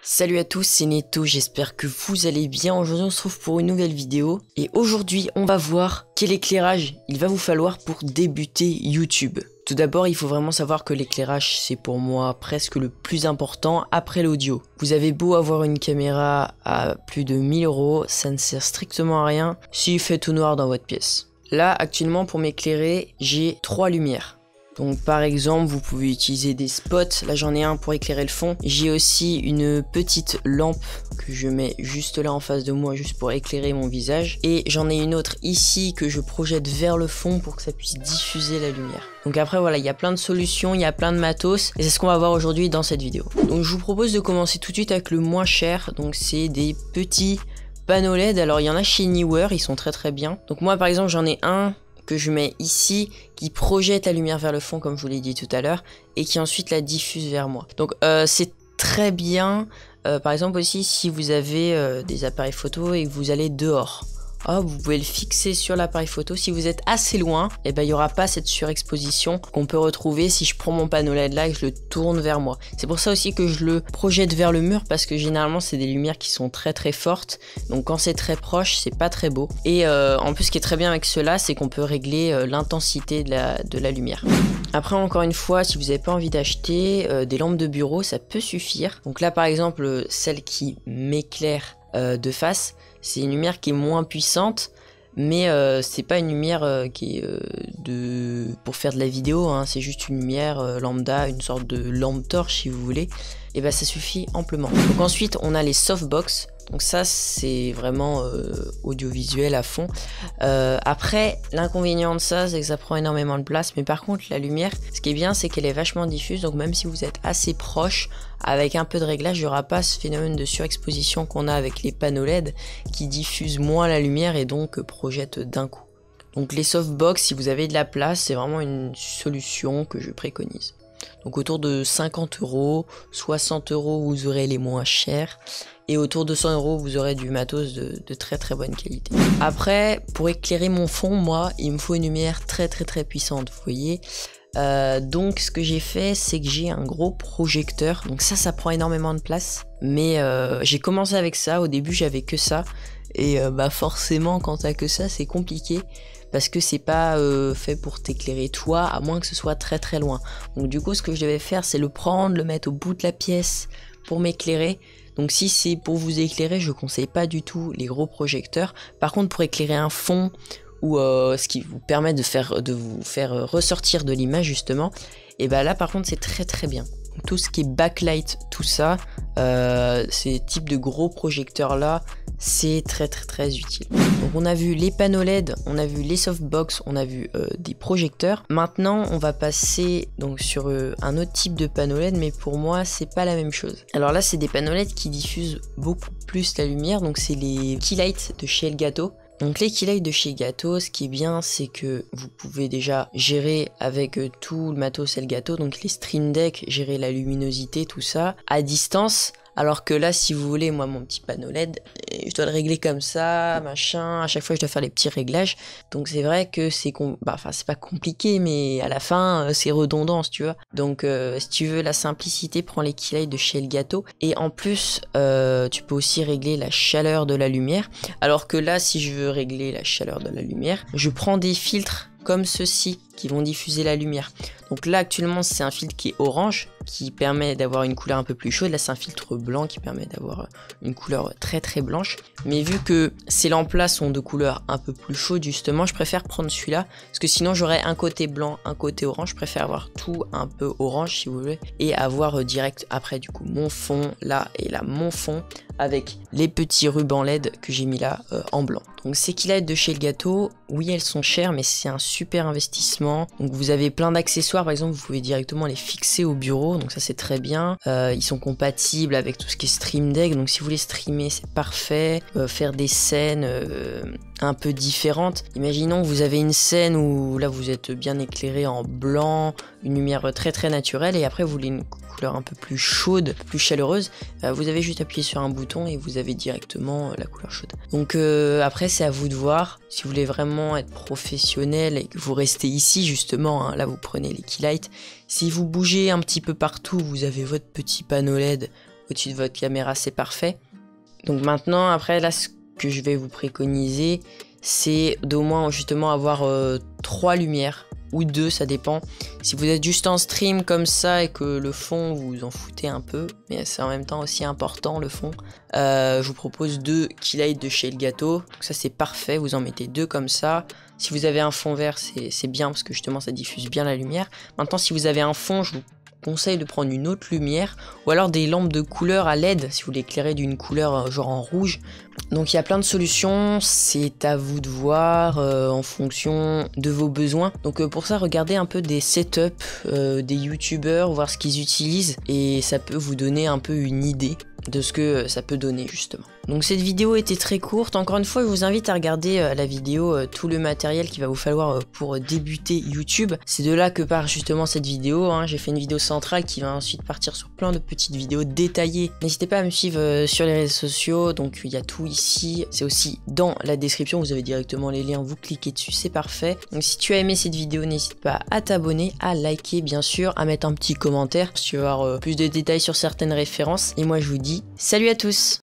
Salut à tous, c'est Neto, j'espère que vous allez bien. Aujourd'hui on se retrouve pour une nouvelle vidéo et aujourd'hui on va voir quel éclairage il va vous falloir pour débuter YouTube. Tout d'abord il faut vraiment savoir que l'éclairage c'est pour moi presque le plus important après l'audio. Vous avez beau avoir une caméra à plus de 1000 €, ça ne sert strictement à rien s'il fait tout noir dans votre pièce. Là actuellement pour m'éclairer j'ai 3 lumières. Donc par exemple vous pouvez utiliser des spots, là j'en ai un pour éclairer le fond. J'ai aussi une petite lampe que je mets juste là en face de moi juste pour éclairer mon visage. Et j'en ai une autre ici que je projette vers le fond pour que ça puisse diffuser la lumière. Donc après voilà, il y a plein de solutions, il y a plein de matos et c'est ce qu'on va voir aujourd'hui dans cette vidéo. Donc je vous propose de commencer tout de suite avec le moins cher, donc c'est des petits panneaux LED. Alors il y en a chez Neewer, ils sont très bien. Donc moi par exemple j'en ai un que je mets ici, qui projette la lumière vers le fond comme je vous l'ai dit tout à l'heure, et qui ensuite la diffuse vers moi. Donc c'est très bien, par exemple aussi si vous avez des appareils photo et que vous allez dehors. Vous pouvez le fixer sur l'appareil photo. Si vous êtes assez loin, et ben il n'y aura pas cette surexposition qu'on peut retrouver si je prends mon panneau LED là et que je le tourne vers moi. C'est pour ça aussi que je le projette vers le mur, parce que généralement c'est des lumières qui sont très fortes. Donc quand c'est très proche, c'est pas très beau. Et en plus ce qui est très bien avec cela, c'est qu'on peut régler l'intensité de la lumière. Après encore une fois, si vous n'avez pas envie d'acheter des lampes de bureau, ça peut suffire. Donc là par exemple, celle qui m'éclaire de face, c'est une lumière qui est moins puissante, mais c'est pas une lumière qui est pour faire de la vidéo, hein, c'est juste une lumière lambda, une sorte de lampe torche si vous voulez, et bah ça suffit amplement. Donc ensuite on a les softbox, donc ça c'est vraiment audiovisuel à fond. Après l'inconvénient de ça c'est que ça prend énormément de place, mais par contre la lumière, ce qui est bien c'est qu'elle est vachement diffuse, donc même si vous êtes assez proche, avec un peu de réglage, il n'y aura pas ce phénomène de surexposition qu'on a avec les panneaux LED qui diffusent moins la lumière et donc projettent d'un coup. Donc les softbox, si vous avez de la place, c'est vraiment une solution que je préconise. Donc autour de 50 €, 60 € vous aurez les moins chers, et autour de 100 € vous aurez du matos de très bonne qualité. Après, pour éclairer mon fond, moi, il me faut une lumière très puissante, vous voyez. Donc ce que j'ai fait, c'est que j'ai un gros projecteur, donc ça prend énormément de place, mais j'ai commencé avec ça. Au début j'avais que ça, et forcément quand t'as que ça c'est compliqué, parce que c'est pas fait pour t'éclairer toi, à moins que ce soit très loin. Donc du coup ce que je devais faire, c'est le prendre, le mettre au bout de la pièce pour m'éclairer. Donc si c'est pour vous éclairer, je conseille pas du tout les gros projecteurs. Par contre pour éclairer un fond, ou ce qui vous permet de vous faire ressortir de l'image justement, et bah là par contre c'est très bien. Donc, tout ce qui est backlight, tout ça, ces types de gros projecteurs là, c'est très utile. Donc on a vu les panneaux LED, on a vu les softbox, on a vu des projecteurs. Maintenant on va passer donc sur un autre type de panneau LED, mais pour moi c'est pas la même chose. Alors là c'est des panneaux LED qui diffusent beaucoup plus la lumière, donc c'est les Keylight de chez Elgato. Donc les Keylight de chez Elgato, ce qui est bien, c'est que vous pouvez déjà gérer avec tout le matos Elgato, donc les Stream Deck, gérer la luminosité, tout ça, à distance. Alors que là, si vous voulez, moi, mon petit panneau LED, je dois le régler comme ça, machin, à chaque fois je dois faire les petits réglages. Donc c'est vrai que c'est c'est pas compliqué, mais à la fin, c'est redondant, si tu veux. Donc si tu veux la simplicité, prends les Keylight de chez Elgato. Et en plus, tu peux aussi régler la chaleur de la lumière. Alors que là, si je veux régler la chaleur de la lumière, je prends des filtres comme ceux-ci qui vont diffuser la lumière. Donc là actuellement c'est un filtre qui est orange, qui permet d'avoir une couleur un peu plus chaude. Là c'est un filtre blanc qui permet d'avoir une couleur très blanche. Mais vu que ces lampes là sont de couleur un peu plus chaude, justement je préfère prendre celui-là, parce que sinon j'aurais un côté blanc, un côté orange. Je préfère avoir tout un peu orange si vous voulez, et avoir direct après du coup mon fond là, et là mon fond avec les petits rubans LED que j'ai mis là en blanc. Donc ces Keylight de chez Elgato, oui elles sont chères, mais c'est un super investissement. Donc vous avez plein d'accessoires, par exemple vous pouvez directement les fixer au bureau, donc ça c'est très bien. Ils sont compatibles avec tout ce qui est Stream Deck, donc si vous voulez streamer c'est parfait. Faire des scènes un peu différentes. Imaginons que vous avez une scène où là vous êtes bien éclairé en blanc, une lumière très naturelle, et après vous voulez une couleur un peu plus chaude, plus chaleureuse, vous avez juste appuyé sur un bouton et vous avez directement la couleur chaude. Donc après c'est à vous de voir. Si vous voulez vraiment être professionnel et que vous restez ici justement, hein, là vous prenez les Keylight. Si vous bougez un petit peu partout, vous avez votre petit panneau LED au-dessus de votre caméra, c'est parfait. Donc maintenant, après là, ce que je vais vous préconiser, c'est d'au moins justement avoir 3 lumières ou 2, ça dépend. Si vous êtes juste en stream comme ça et que le fond vous en foutez un peu, mais c'est en même temps aussi important le fond, je vous propose 2 keylights de chez Elgato. Donc ça c'est parfait, vous en mettez 2 comme ça. Si vous avez un fond vert, c'est bien parce que justement ça diffuse bien la lumière. Maintenant si vous avez un fond, je vous conseille de prendre une autre lumière ou alors des lampes de couleur à LED si vous l'éclairez d'une couleur genre en rouge. Donc il y a plein de solutions, c'est à vous de voir en fonction de vos besoins. Donc pour ça, regardez un peu des setups des youtubeurs, voir ce qu'ils utilisent et ça peut vous donner un peu une idée de ce que ça peut donner justement. Donc cette vidéo était très courte, encore une fois je vous invite à regarder la vidéo, tout le matériel qu'il va vous falloir pour débuter YouTube. C'est de là que part justement cette vidéo, hein. J'ai fait une vidéo centrale qui va ensuite partir sur plein de petites vidéos détaillées. N'hésitez pas à me suivre sur les réseaux sociaux, donc il y a tout ici, c'est aussi dans la description, vous avez directement les liens, vous cliquez dessus, c'est parfait. Donc si tu as aimé cette vidéo, n'hésite pas à t'abonner, à liker bien sûr, à mettre un petit commentaire si tu veux avoir plus de détails sur certaines références. Et moi je vous dis salut à tous!